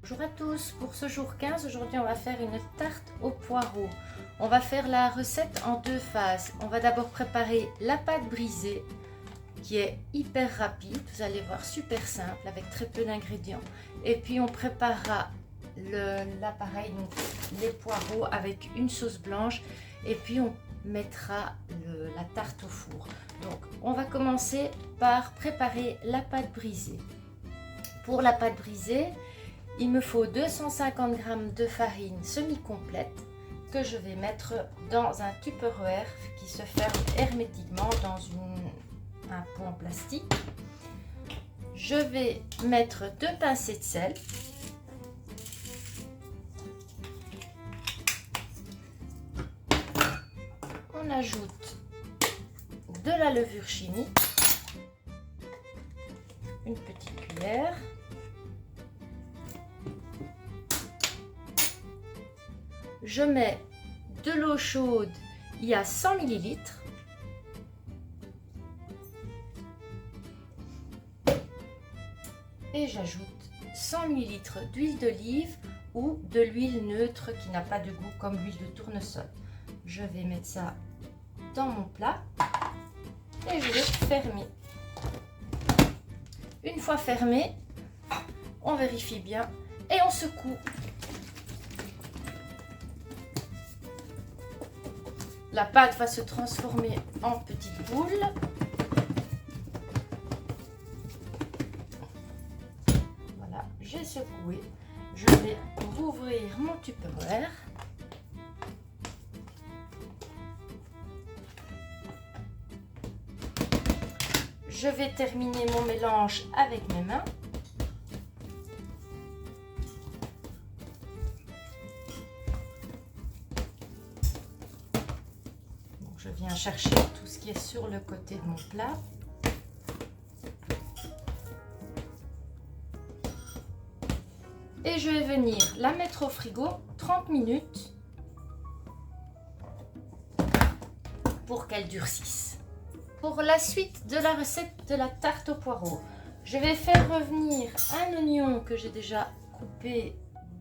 Bonjour à tous, pour ce jour 15, aujourd'hui on va faire une tarte aux poireaux. On va faire la recette en deux phases. On va d'abord préparer la pâte brisée qui est hyper rapide, vous allez voir, super simple avec très peu d'ingrédients. Et puis on préparera l'appareil, donc les poireaux avec une sauce blanche et puis on mettra la tarte au four. Donc on va commencer par préparer la pâte brisée. Pour la pâte brisée, il me faut 250 g de farine semi-complète que je vais mettre dans un Tupperware qui se ferme hermétiquement dans un pot en plastique. Je vais mettre 2 pincées de sel. On ajoute de la levure chimique, une petite cuillère. Je mets de l'eau chaude, il y a 100 ml. Et j'ajoute 100 ml d'huile d'olive ou de l'huile neutre qui n'a pas de goût comme l'huile de tournesol. Je vais mettre ça dans mon plat et je vais fermer. Une fois fermé, on vérifie bien et on secoue. La pâte va se transformer en petites boules. Voilà, j'ai secoué. Je vais rouvrir mon Tupperware. Je vais terminer mon mélange avec mes mains. Je viens chercher tout ce qui est sur le côté de mon plat. Et je vais venir la mettre au frigo 30 minutes pour qu'elle durcisse. Pour la suite de la recette de la tarte aux poireaux, je vais faire revenir un oignon que j'ai déjà coupé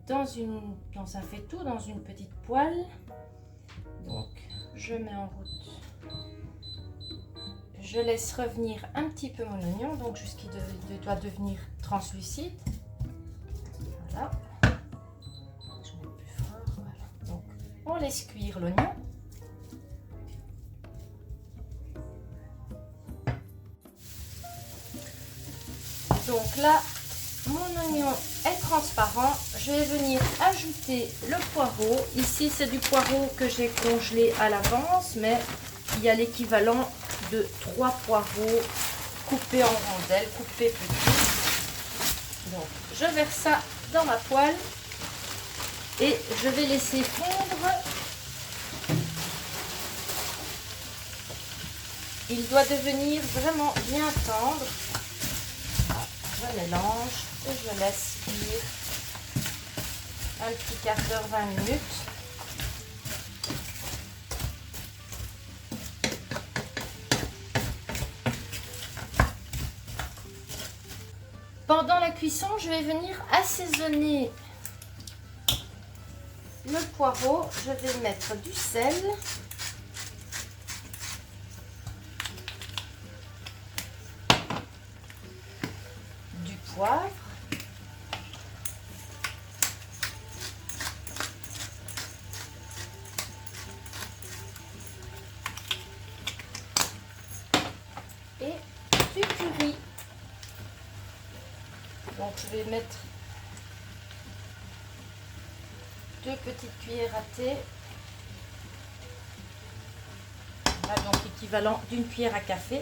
dans un faitout, dans une petite poêle. Donc, je mets en route. Je laisse revenir un petit peu mon oignon, donc jusqu'il doit devenir translucide. Voilà. Je mets plus fort. Voilà. Donc, on laisse cuire l'oignon. Donc là, mon oignon est transparent. Je vais venir ajouter le poireau. Ici, c'est du poireau que j'ai congelé à l'avance, mais il y a l'équivalent de 3 poireaux coupés en rondelles, coupés petits. Donc, je verse ça dans ma poêle et je vais laisser fondre. Il doit devenir vraiment bien tendre. Je mélange et je laisse cuire un petit quart d'heure, 20 minutes. Pendant la cuisson, je vais venir assaisonner le poireau. Je vais mettre du sel, du poivre, et du curry. Donc je vais mettre 2 petites cuillères à thé. Voilà, donc l'équivalent d'une cuillère à café.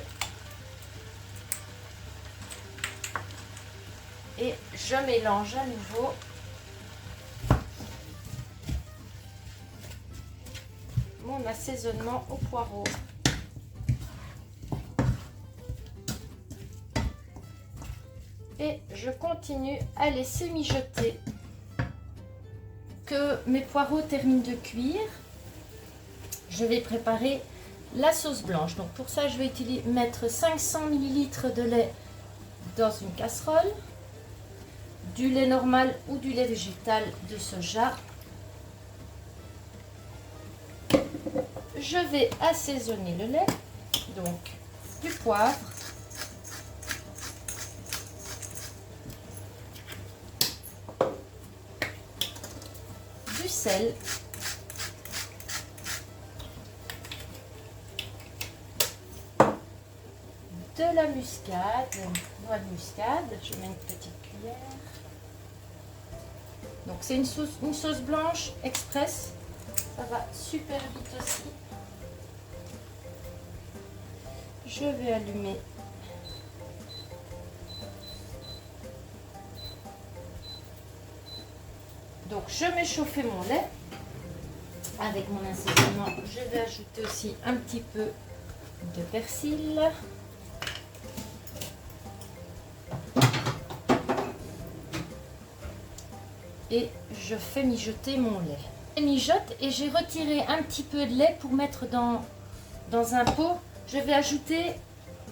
Et je mélange à nouveau. Mon assaisonnement au poireau. Et je continue à laisser mijoter. Que mes poireaux terminent de cuire, je vais préparer la sauce blanche. Donc pour ça, je vais mettre 500 ml de lait dans une casserole. du lait normal ou du lait végétal de soja. Je vais assaisonner le lait, donc du poivre, du sel, de la muscade, noix de muscade, je mets une petite cuillère. Donc c'est une sauce blanche express, ça va super vite aussi. Je vais allumer donc je mets chauffer mon lait avec mon assaisonnement. Je vais ajouter aussi un petit peu de persil. Et je fais mijoter mon lait. Je mijote et j'ai retiré un petit peu de lait pour mettre dans un pot. Je vais ajouter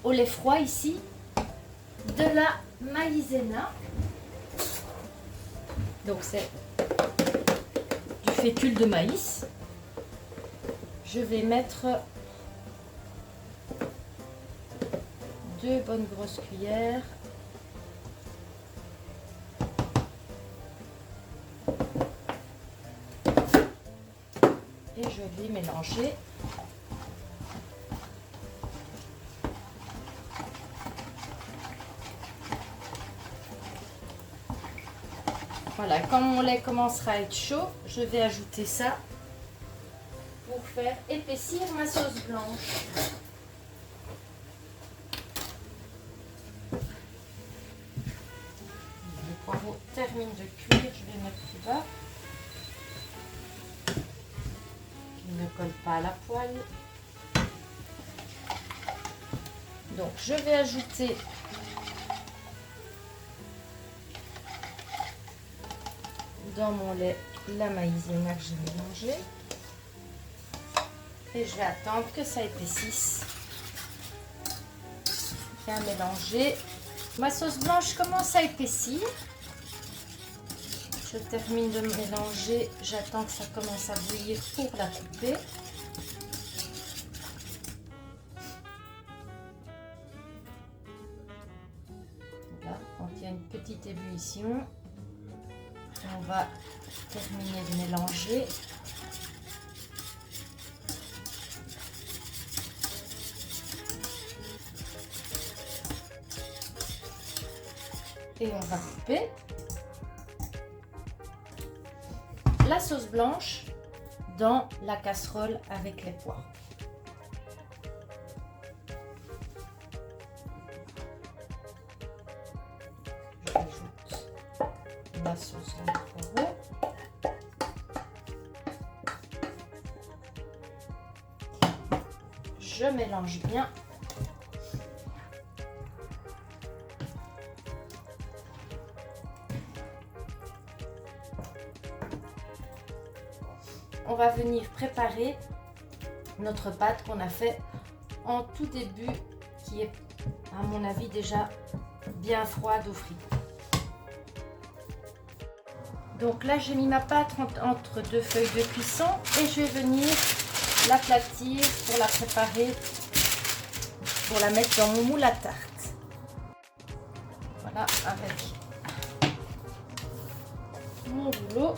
au lait froid ici de la maïzena. Donc c'est du fécule de maïs. Je vais mettre 2 bonnes grosses cuillères. Et je vais mélanger. Voilà, quand mon lait commencera à être chaud, je vais ajouter ça pour faire épaissir ma sauce blanche. Le poireau termine de cuire, je vais mettre plus bas. Il ne colle pas à la poêle. Donc je vais ajouter dans mon lait la maïzena que j'ai mélangée et je vais attendre que ça épaississe. Bien mélanger. Ma sauce blanche commence à épaissir. Je termine de mélanger, j'attends que ça commence à bouillir pour la couper. Voilà, quand il y a une petite ébullition, on va terminer de mélanger. Et on va couper la sauce blanche dans la casserole avec les pois. J'ajoute la sauce dans le poireau. Je mélange bien. On va venir préparer notre pâte qu'on a fait en tout début, qui est à mon avis déjà bien froide au frigo. Donc là j'ai mis ma pâte entre 2 feuilles de cuisson et je vais venir l'aplatir pour la préparer, pour la mettre dans mon moule à tarte. Voilà, avec mon rouleau.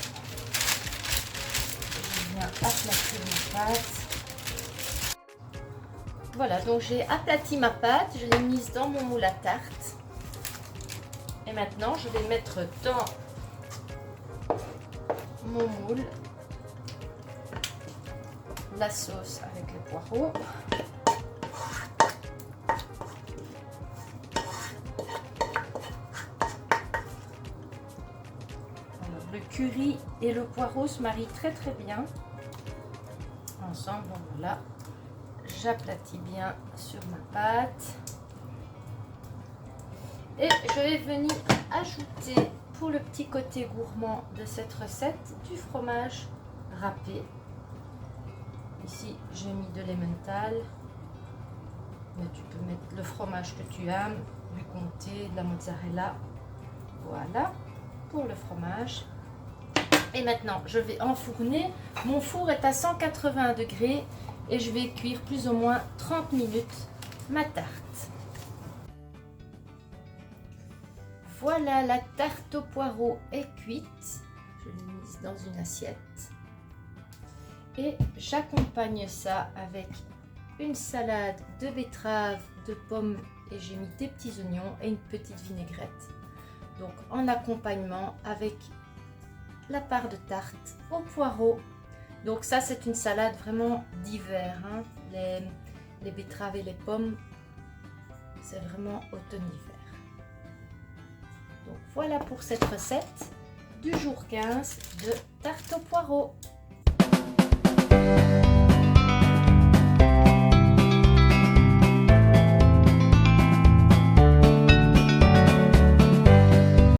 Aplatir ma pâte. Voilà, donc j'ai aplati ma pâte, je l'ai mise dans mon moule à tarte. Et maintenant, je vais mettre dans mon moule la sauce avec les poireaux. Alors, le curry et le poireau se marient très très bien ensemble. Donc voilà, j'aplatis bien sur ma pâte et je vais venir ajouter pour le petit côté gourmand de cette recette du fromage râpé. Ici j'ai mis de l'emmental, mais tu peux mettre le fromage que tu aimes, du comté, de la mozzarella. Voilà, pour le fromage. Et maintenant, je vais enfourner. Mon four est à 180 degrés et je vais cuire plus ou moins 30 minutes ma tarte. Voilà, la tarte au poireau est cuite. Je l'ai mise dans une assiette. Et j'accompagne ça avec une salade de betteraves, de pommes et j'ai mis des petits oignons et une petite vinaigrette. Donc en accompagnement avec la part de tarte au poireau. Donc ça c'est une salade vraiment d'hiver, hein. Les betteraves et les pommes, c'est vraiment automne-hiver. Donc voilà pour cette recette du jour 15 de tarte au poireau.